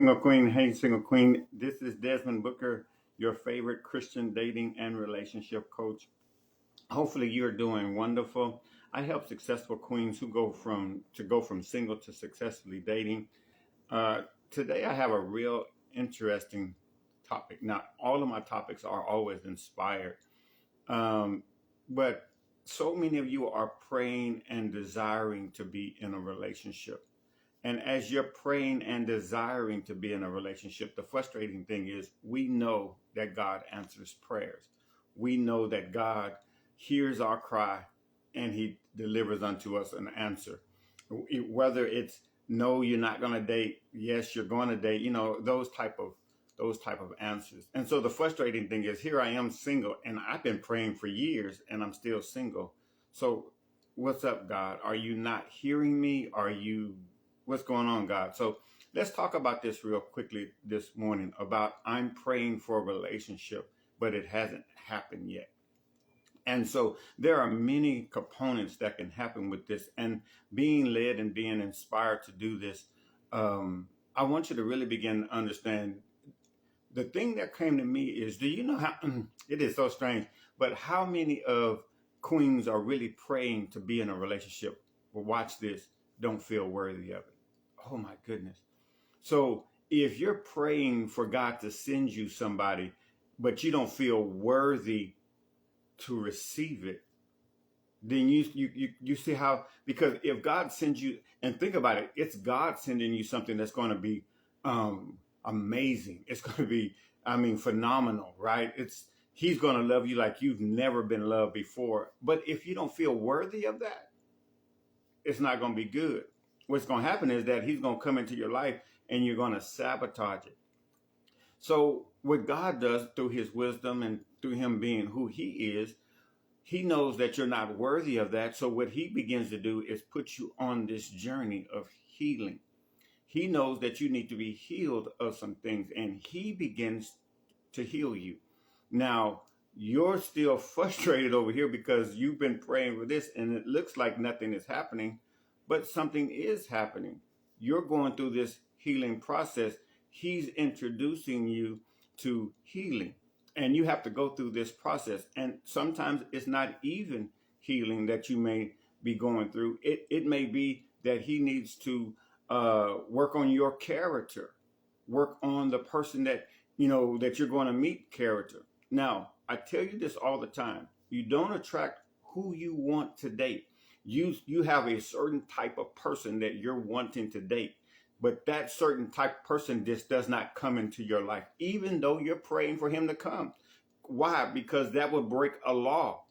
Single Queen, hey, Single Queen. This is Desmond Booker, your favorite Christian dating and relationship coach. Hopefully, you're doing wonderful. I help successful queens who go from single to successfully dating. Uh, Today, I have a real interesting topic. Now, all of my topics are always inspired, um, but so many of you are praying and desiring to be in a relationship. And as you're praying and desiring to be in a relationship, the frustrating thing is we know that God answers prayers. We know that God hears our cry and he delivers unto us an answer. Whether it's no, you're not going to date, yes, you're going to date, those type of answers. And so the frustrating thing is here I am single and I've been praying for years and I'm still single. So what's up, God? Are you not hearing me? What's going on, God? So let's talk about this real quickly this morning about I'm praying for a relationship, but it hasn't happened yet. And so there are many components that can happen with this, and being led and being inspired to do this. I want you to really begin to understand the thing that came to me is, do you know how it is so strange, but how many of queens are really praying to be in a relationship? Well, watch this, don't feel worthy of it. Oh my goodness. So if you're praying for God to send you somebody, but you don't feel worthy to receive it, then you see how, because if God sends you, and think about it, it's God sending you something that's going to be amazing. It's going to be, phenomenal, right? He's going to love you like you've never been loved before. But if you don't feel worthy of that, it's not going to be good. What's going to happen is that he's going to come into your life and you're going to sabotage it. So what God does through his wisdom and through him being who he is, he knows that you're not worthy of that. So what he begins to do is put you on this journey of healing. He knows that you need to be healed of some things, and he begins to heal you. Now, you're still frustrated over here because you've been praying for this and it looks like nothing is happening, but something is happening. You're going through this healing process. He's introducing you to healing, and you have to go through this process. And sometimes it's not even healing that you may be going through. It may be that he needs to work on your character, work on the person that that you're going to meet character. Now, I tell you this all the time. You don't attract who you want to date. You have a certain type of person that you're wanting to date, but that certain type of person just does not come into your life, even though you're praying for him to come. Why? Because that would break a law,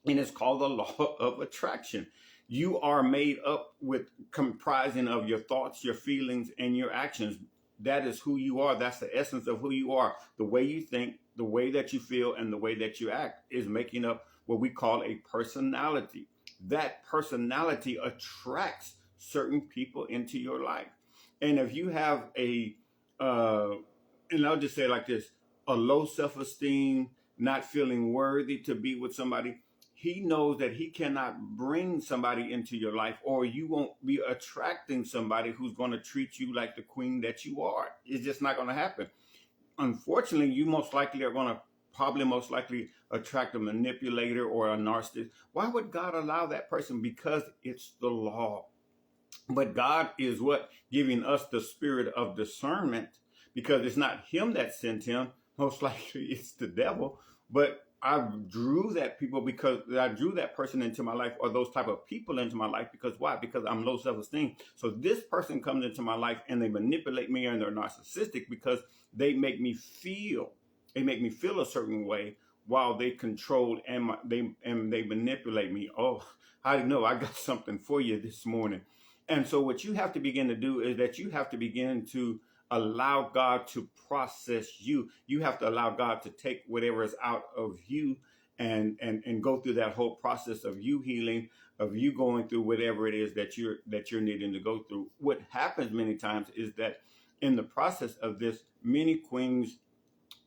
and it's called the law of attraction. You are made up with comprising of your thoughts, your feelings, and your actions. That is who you are. That's the essence of who you are. The way you think, the way that you feel, and the way that you act is making up what we call a personality. That personality attracts certain people into your life. And if you have and I'll just say it like this, a low self-esteem, not feeling worthy to be with somebody, he knows that he cannot bring somebody into your life, or you won't be attracting somebody who's going to treat you like the queen that you are. It's just not going to happen. Unfortunately, you most likely attract a manipulator or a narcissist. Why would God allow that person? Because it's the law. But God is giving us the spirit of discernment, because it's not him that sent him. Most likely it's the devil. But I drew that person into my life, or those type of people into my life. Because why? Because I'm low self-esteem. So this person comes into my life and they manipulate me, and they're narcissistic because they make me feel a certain way while they control and they manipulate me. Oh, I know I got something for you this morning. And so what you have to begin to do is that you have to begin to allow God to process you. You have to allow God to take whatever is out of you and go through that whole process of you healing, of you going through whatever it is that you're needing to go through. What happens many times is that in the process of this, many queens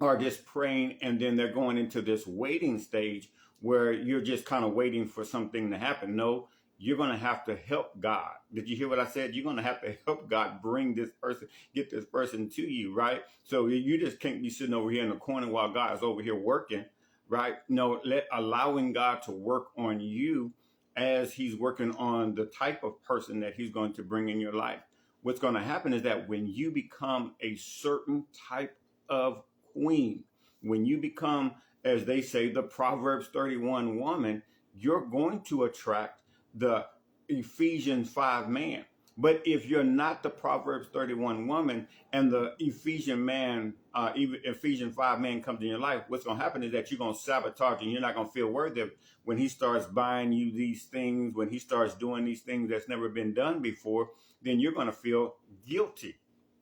are just praying, and then they're going into this waiting stage where you're just kind of waiting for something to happen. No, you're going to have to help God. Did you hear what I said? You're going to have to help God bring this person, get this person to you, right? So you just can't be sitting over here in the corner while God is over here working, right? No, allowing God to work on you as he's working on the type of person that he's going to bring in your life. What's going to happen is that when you become a certain type of queen, when you become, as they say, the Proverbs 31 woman, you're going to attract the Ephesians 5 man. But if you're not the Proverbs 31 woman and the Ephesian man, Ephesians 5 man comes in your life, what's going to happen is that you're going to sabotage and you're not going to feel worthy of it. When he starts buying you these things, when he starts doing these things that's never been done before, then you're going to feel guilty.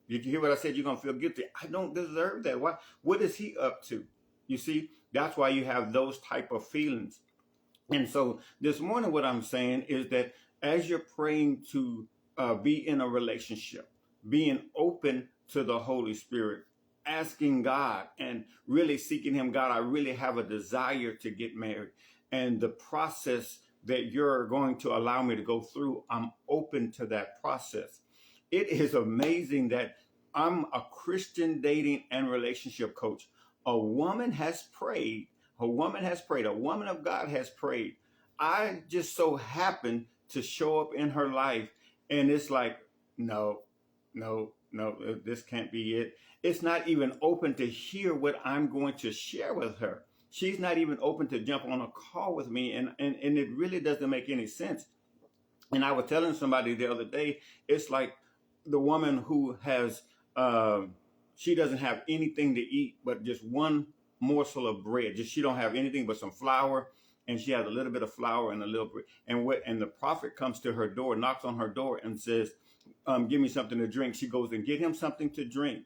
Did you hear what I said? You're going to feel guilty. I don't deserve that. Why? What is he up to? You see, that's why you have those type of feelings. And so this morning, what I'm saying is that as you're praying to be in a relationship, being open to the Holy Spirit, asking God and really seeking him, God, I really have a desire to get married. And the process that you're going to allow me to go through, I'm open to that process. It is amazing that I'm a Christian dating and relationship coach. A woman has prayed. A woman has prayed. A woman of God has prayed. I just so happened to show up in her life, and it's like, no, this can't be it. It's not even open to hear what I'm going to share with her. She's not even open to jump on a call with me, and it really doesn't make any sense. And I was telling somebody the other day, it's like the woman who has, she doesn't have anything to eat but just one morsel of bread. Just she don't have anything but some flour, and she has a little bit of flour and a little bread. And the prophet comes to her door, knocks on her door, and says, "Give me something to drink." She goes and get him something to drink,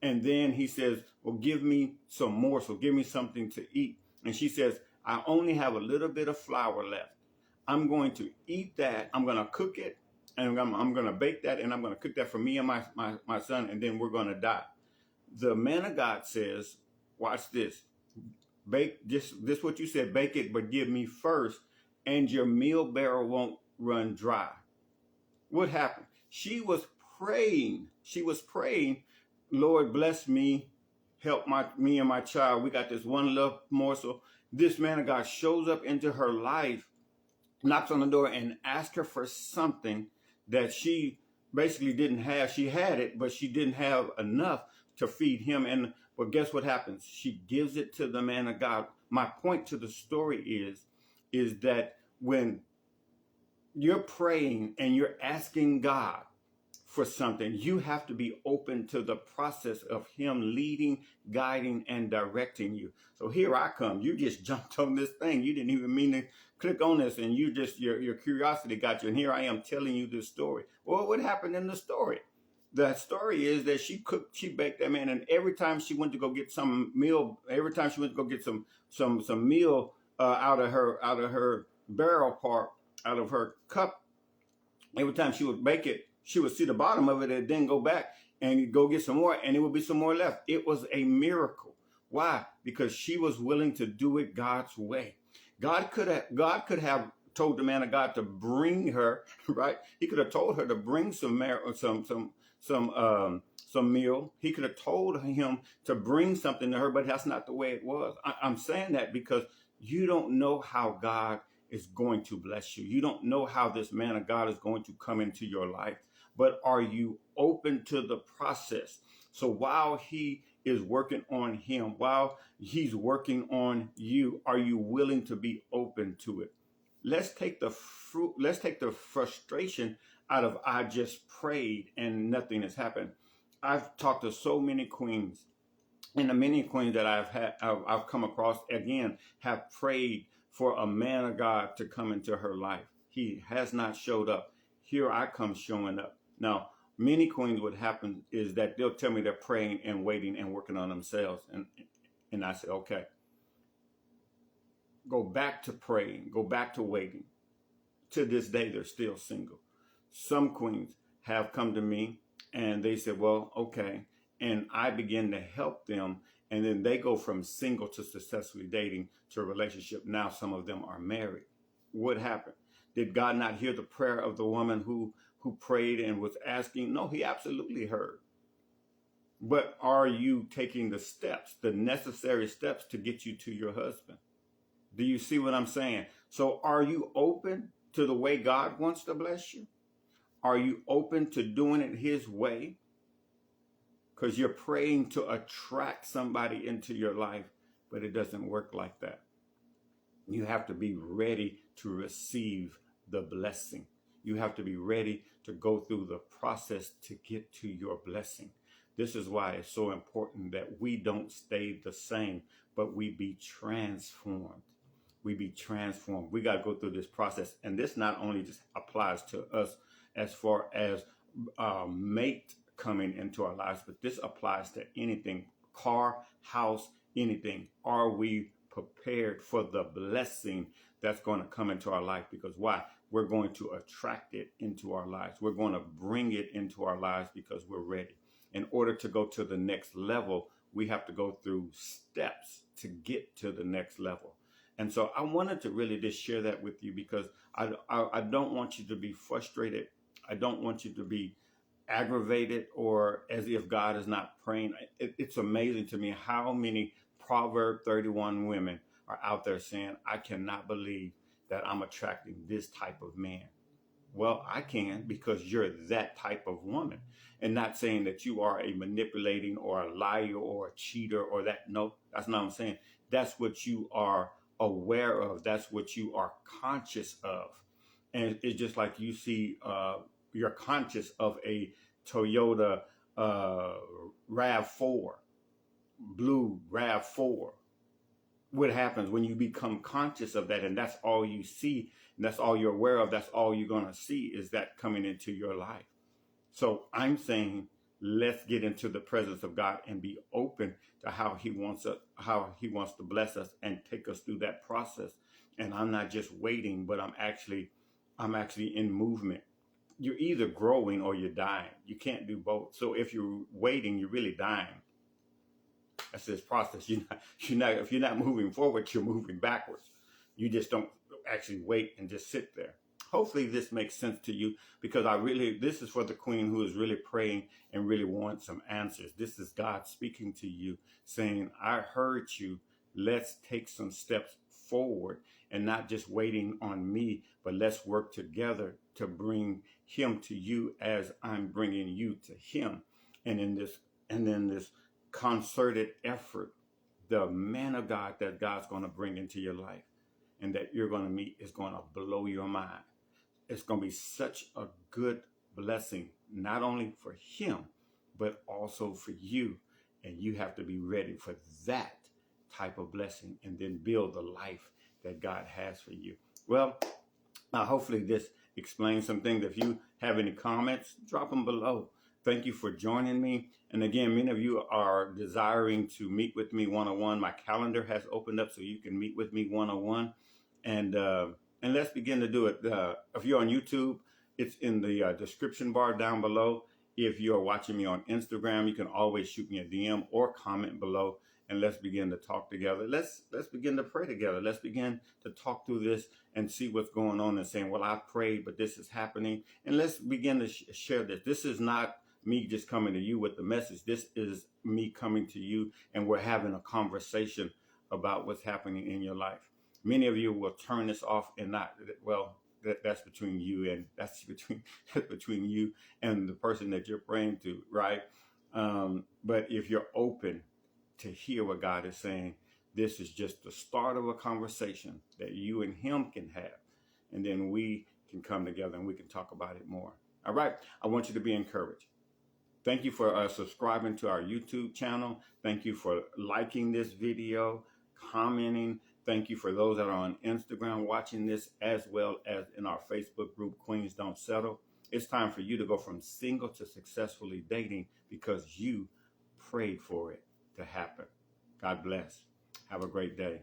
and then he says, "Well, give me some morsel, give me something to eat." And she says, "I only have a little bit of flour left. I'm going to eat that. I'm going to cook it, and I'm going to bake that, and I'm going to cook that for me and my son, and then we're going to die." The man of God says, watch this. Bake this what you said, bake it, but give me first, and your meal barrel won't run dry. What happened? She was praying. She was praying, "Lord, bless me, help me and my child. We got this one little morsel." This man of God shows up into her life, knocks on the door, and asks her for something that she basically didn't have. She had it, but she didn't have enough to feed him. And but guess what happens? She gives it to the man of God. My point to the story is that when you're praying and you're asking God for something, you have to be open to the process of him leading, guiding, and directing you. So here I come. You just jumped on this thing. You didn't even mean to click on this, and you just your curiosity got you. And here I am telling you this story. Well, what happened in the story? The story is that she baked that man, and every time she went to go get some meal, every time she went to go get some meal out of her barrel part, out of her cup, every time she would bake it, she would see the bottom of it and then go back and go get some more, and it would be some more left. It was a miracle. Why? Because she was willing to do it God's way. God could have told the man of God to bring her, right? He could have told her to bring some meal. He could have told him to bring something to her, but that's not the way it was. I'm saying that because you don't know how God is going to bless you. You don't know how this man of God is going to come into your life, but are you open to the process? So while he is working on him, while he's working on you, are you willing to be open to it? Let's take the frustration out of "I just prayed and nothing has happened." I've talked to so many queens, and the many queens that I've come across, again, have prayed for a man of God to come into her life. He has not showed up. Here I come showing up. Now, many queens, what happens is that they'll tell me they're praying and waiting and working on themselves. And I say, okay, go back to praying, go back to waiting. To this day, they're still single. Some queens have come to me and they said, well, okay. And I begin to help them. And then they go from single to successfully dating to a relationship. Now some of them are married. What happened? Did God not hear the prayer of the woman who prayed and was asking? No, he absolutely heard. But are you taking the steps, the necessary steps to get you to your husband? Do you see what I'm saying? So are you open to the way God wants to bless you? Are you open to doing it his way? Because you're praying to attract somebody into your life, but it doesn't work like that. You have to be ready to receive the blessing. You have to be ready to go through the process to get to your blessing. This is why it's so important that we don't stay the same, but we be transformed. We be transformed. We got to go through this process. And this not only just applies to us as far as mate coming into our lives, but this applies to anything, car, house, anything. Are we prepared for the blessing that's going to come into our life? Because why? We're going to attract it into our lives. We're going to bring it into our lives because we're ready. In order to go to the next level, we have to go through steps to get to the next level. And so I wanted to really just share that with you because I don't want you to be frustrated. I don't want you to be aggravated or as if God is not praying. It's amazing to me how many Proverb 31 women are out there saying, I cannot believe that I'm attracting this type of man. Well, I can because you're that type of woman. And not saying that you are a manipulating or a liar or a cheater or that. No, that's not what I'm saying. That's what you are aware of. That's what you are conscious of. And it's just like you see, you're conscious of a Toyota RAV4, blue RAV4. What happens when you become conscious of that and that's all you see and that's all you're aware of, that's all you're going to see is that coming into your life. So I'm saying let's get into the presence of God and be open to how he wants to bless us and take us through that process. And I'm not just waiting, but I'm actually in movement. You're either growing or you're dying. You can't do both. So if you're waiting, you're really dying. That's this process. If you're not moving forward, you're moving backwards. You just don't actually wait and just sit there. Hopefully this makes sense to you because this is for the queen who is really praying and really wants some answers. This is God speaking to you saying, I heard you. Let's take some steps forward and not just waiting on me, but let's work together to bring him to you as I'm bringing you to him. And in this concerted effort, the man of God that God's going to bring into your life and that you're going to meet is going to blow your mind. It's going to be such a good blessing, not only for him, but also for you. And you have to be ready for that type of blessing and then build the life that God has for you. Well, hopefully this explains some things. If you have any comments, drop them below. Thank you for joining me. And again, many of you are desiring to meet with me one-on-one. My calendar has opened up so you can meet with me one-on-one. And let's begin to do it. If you're on YouTube, it's in the description bar down below. If you're watching me on Instagram, you can always shoot me a DM or comment below. And let's begin to talk together. Let's begin to pray together. Let's begin to talk through this and see what's going on and saying, well, I prayed, but this is happening. And let's begin to share this. This is not me just coming to you with the message. This is me coming to you and we're having a conversation about what's happening in your life. Many of you will turn this off and not, well, that's between you and that's between you and the person that you're praying to, right? But if you're open to hear what God is saying, this is just the start of a conversation that you and him can have. And then we can come together and we can talk about it more. All right. I want you to be encouraged. Thank you for subscribing to our YouTube channel. Thank you for liking this video, commenting. Thank you for those that are on Instagram watching this, as well as in our Facebook group, Queens Don't Settle. It's time for you to go from single to successfully dating because you prayed for it to happen. God bless. Have a great day.